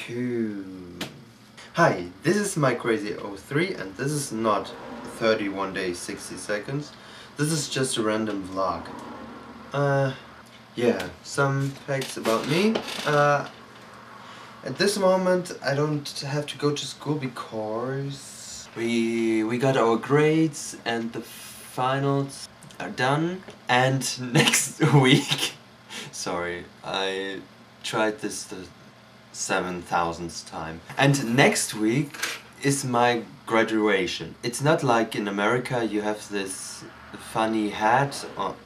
2. Hi, this is mikecrazy03 and this is not 31 days 60 seconds. This is just a random vlog. Yeah, some facts about me. At this moment I don't have to go to school because we got our grades and the finals are done, and next week sorry, I tried this the 7,000th time. And next week is my graduation. It's not like in America you have this funny hat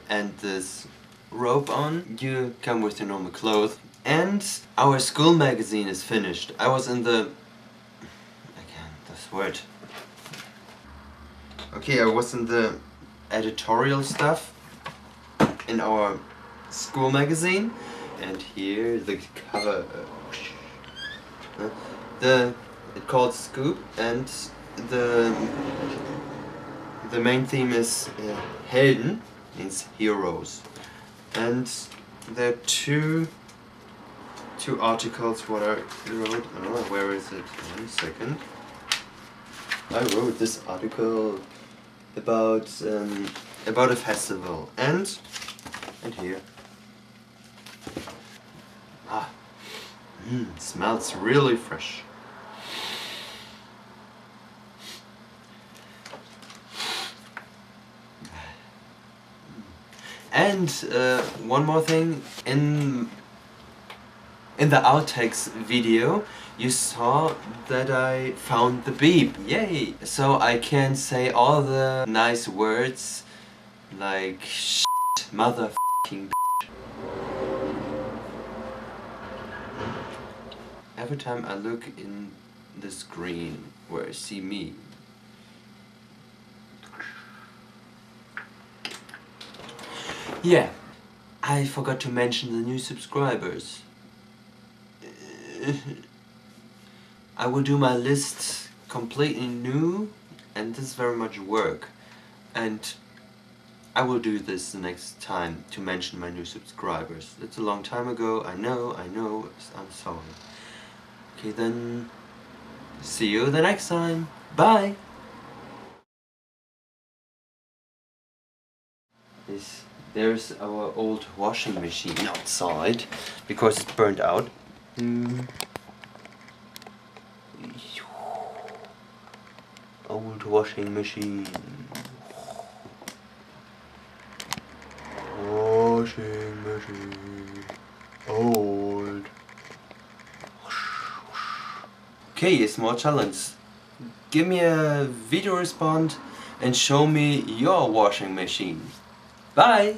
and this robe on. You come with your normal clothes. And our school magazine is finished. I was in the... Again, this word. Okay, I was in the editorial stuff in our school magazine. And here the cover... It's called Scoop, and the main theme is Helden, means heroes. And there are two articles what I wrote. Oh, where is it? 1 second. I wrote this article about a festival, and here. Smells really fresh. And one more thing, in the outtakes video you saw that I found the beep. Yay! So I can say all the nice words like shit, motherfucking bitch. Every time I look in the screen where I see me. Yeah, I forgot to mention the new subscribers. I will do my list completely new, and this is very much work. And I will do this the next time to mention my new subscribers. It's a long time ago, I know, I'm sorry. Okay, then, see you the next time. Bye! There's our old washing machine outside, because it's burned out. Old washing machine. Washing machine. Old. Okay, a small challenge. Give me a video response and show me your washing machine. Bye!